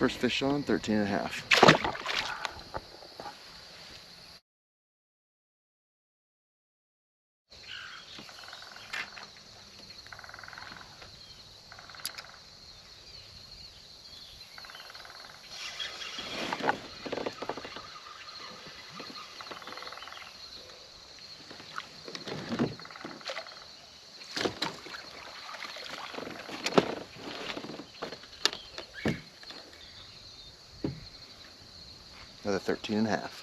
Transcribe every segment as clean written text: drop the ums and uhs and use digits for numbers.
First fish on, 13 and a half. Another 13 and a half.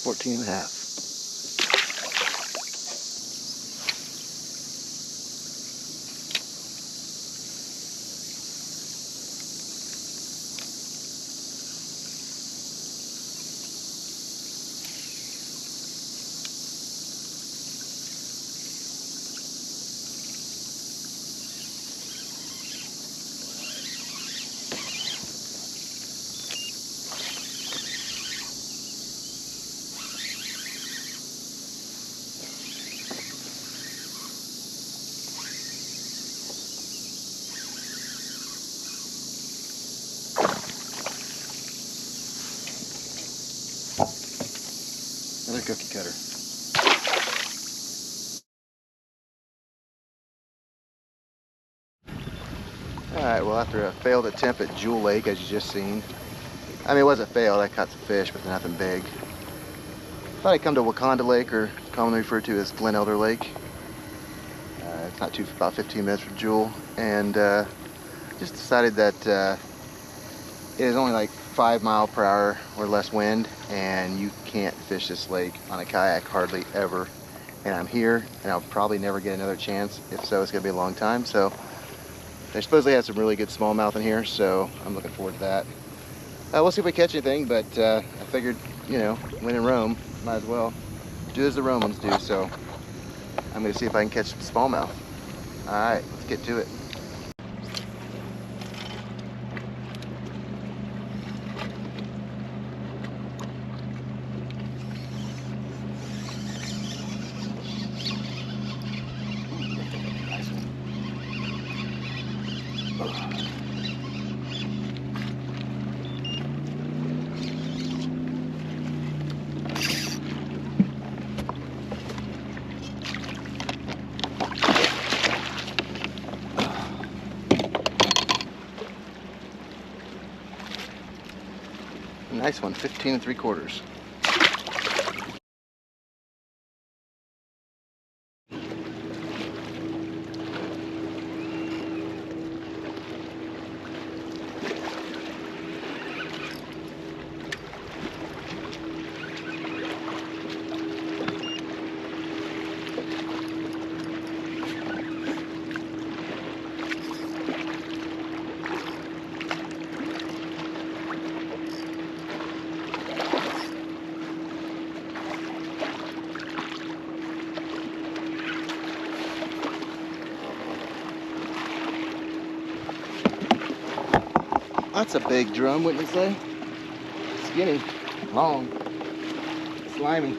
$14 and a half. Another cookie cutter. Alright, well, after a failed attempt at Jewell Lake, as you just seen, I mean, it wasn't failed, I caught some fish, but nothing big. Thought I'd come to Waconda Lake, or commonly referred to as Glen Lake. It's not too, about 15 minutes from Jewell, and just decided that it is only like 5 mile per hour or less wind, and you can't fish this lake on a kayak hardly ever. And I'm here, and I'll probably never get another chance. If so, it's gonna be a long time. So they supposedly have some really good smallmouth in here, so I'm looking forward to that. We'll see if we catch anything, but I figured, you know, when in Rome, might as well do as the Romans do. So I'm gonna see if I can catch some smallmouth. All right, let's get to it. Nice one, 15 3/4. That's a big drum, wouldn't you say? Skinny, long, slimy.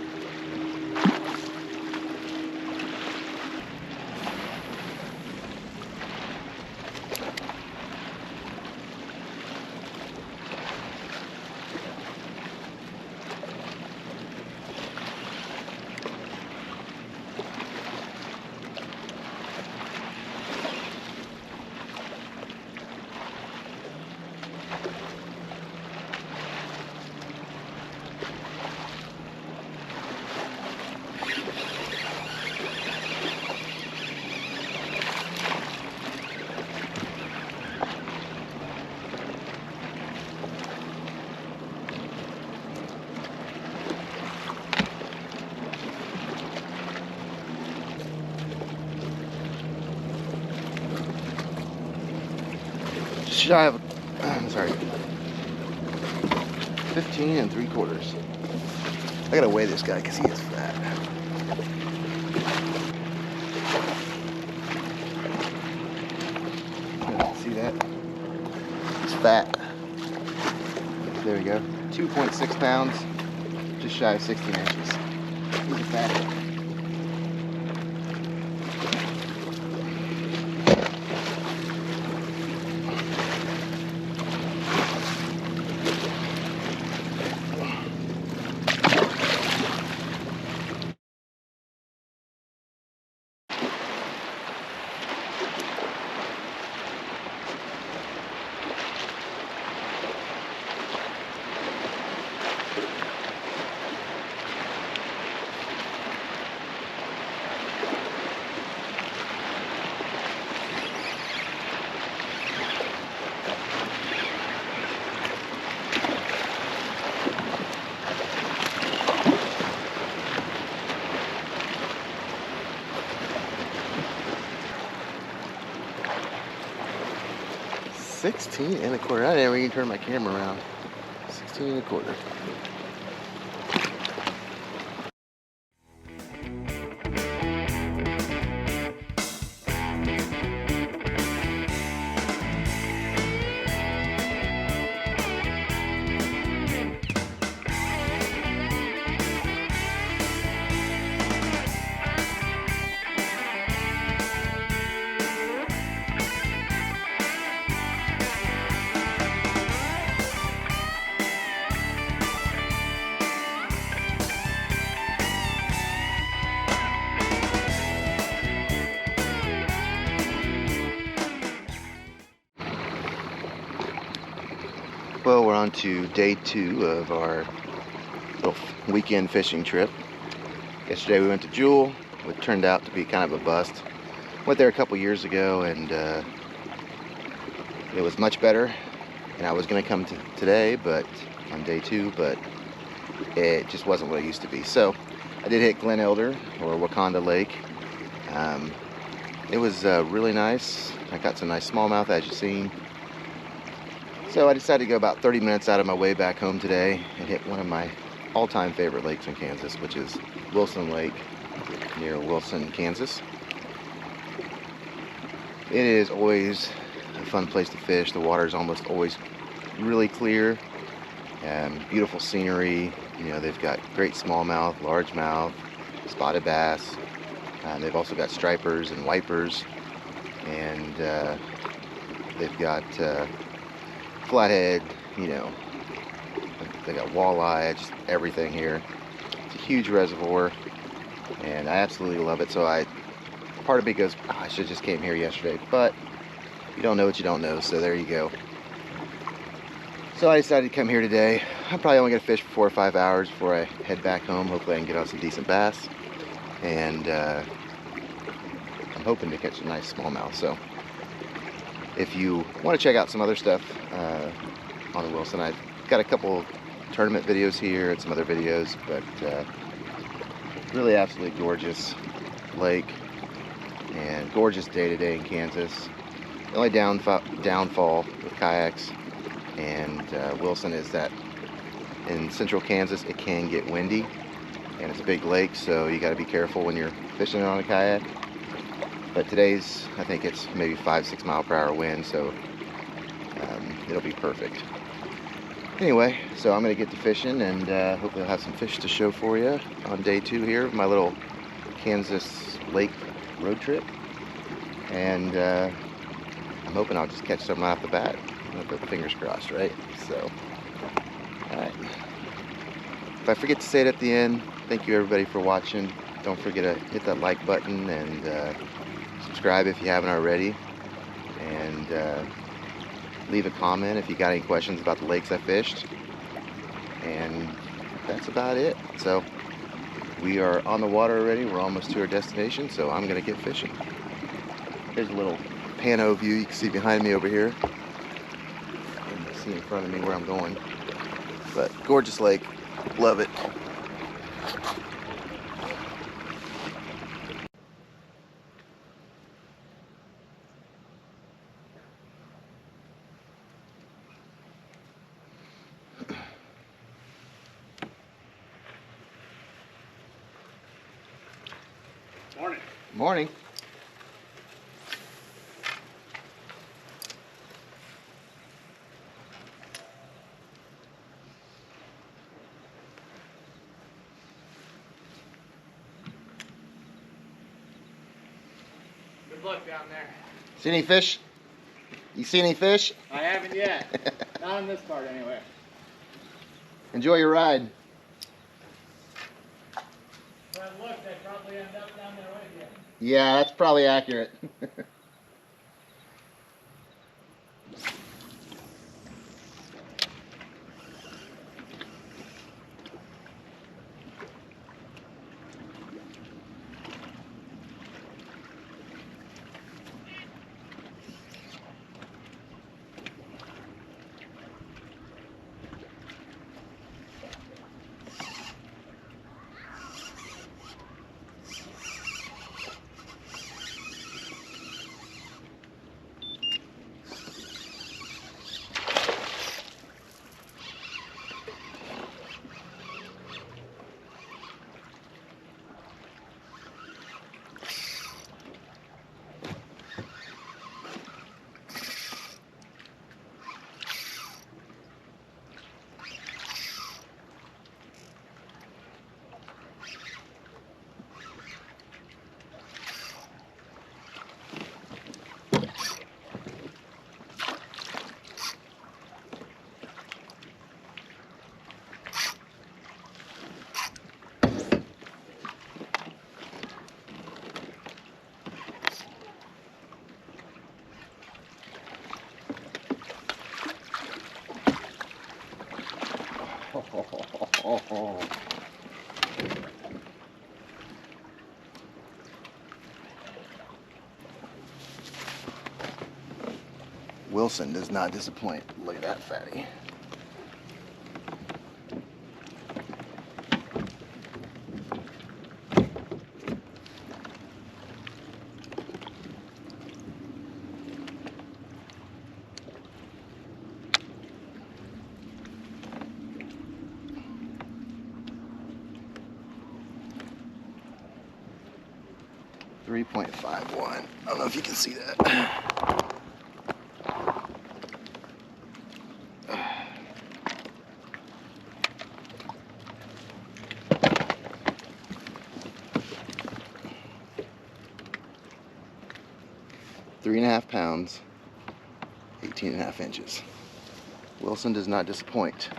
Shy of, I'm sorry, 15 3/4. I gotta weigh this guy because he is fat. See that? He's fat. There we go. 22.6 pounds, just shy of 16 inches. He's a fat. 16 and a quarter. I didn't even turn my camera around. 16 and a quarter. Well, we're on to day 2 of our little weekend fishing trip. Yesterday we went to Jewell, which turned out to be kind of a bust. Went there a couple years ago and it was much better. And I was going to come to today, but on day 2, but it just wasn't what it used to be. So I did hit Glen or Waconda Lake. It was really nice. I got some nice smallmouth, as you've seen. So I decided to go about 30 minutes out of my way back home today and hit one of my all-time favorite lakes in Kansas, which is Wilson Lake near Wilson, Kansas. It is always a fun place to fish. The water is almost always really clear, beautiful scenery. You know, they've got great smallmouth, largemouth, spotted bass. They've also got stripers and wipers, and they've got flathead, you know, they got walleye, just everything here. It's a huge reservoir, and I absolutely love it. So part of me goes, oh, I should have just came here yesterday, but you don't know what you don't know, so there you go. So I decided to come here today. I'm probably only going to fish for 4 or 5 hours before I head back home. Hopefully I can get on some decent bass, and I'm hoping to catch a nice smallmouth. So if you want to check out some other stuff on the Wilson, I've got a couple tournament videos here and some other videos, but really absolutely gorgeous lake and gorgeous day-to-day in Kansas. The only downfall with kayaks and Wilson is that in central Kansas it can get windy, and it's a big lake, so you got to be careful when you're fishing on a kayak. But today's, I think it's maybe 5-6 mile per hour wind, so it'll be perfect. Anyway, so I'm going to get to fishing, and hopefully I'll have some fish to show for you on day 2 here of my little Kansas lake road trip. And I'm hoping I'll just catch something right off the bat. I'm going to put fingers crossed, right? So, alright. If I forget to say it at the end, thank you everybody for watching. Don't forget to hit that like button and subscribe if you haven't already, and leave a comment if you got any questions about the lakes I fished. And that's about it. So we are on the water already. We're almost to our destination, so I'm gonna get fishing. Here's a little pano view you can see behind me over here, and you see in front of me where I'm going. But gorgeous lake, love it. Morning. Morning. look down there. See any fish? You see any fish? I haven't yet. Not on this part, anyway. Enjoy your ride. If I looked, I'd probably end up down there with you. Yeah, that's probably accurate. Wilson does not disappoint. Look at that fatty. .51. I don't know if you can see that. 3.5 pounds, 18.5 inches. Wilson does not disappoint.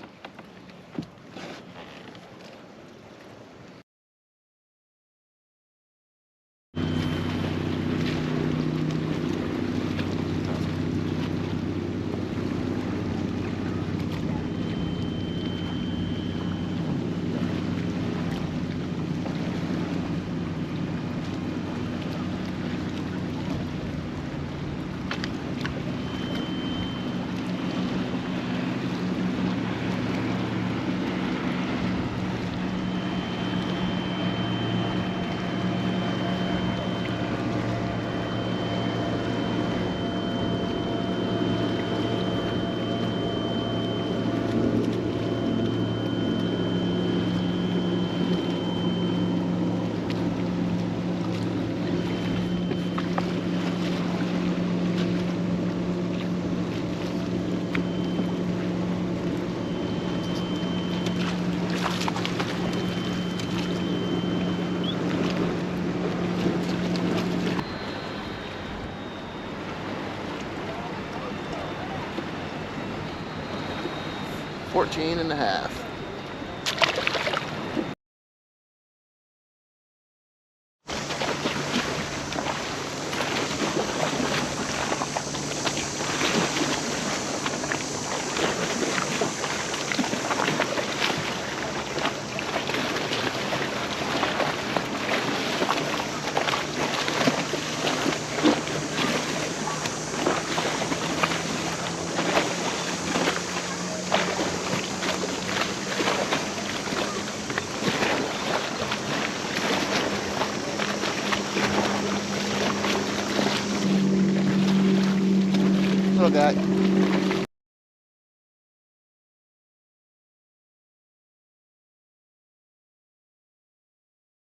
Fourteen and a half. Little guy.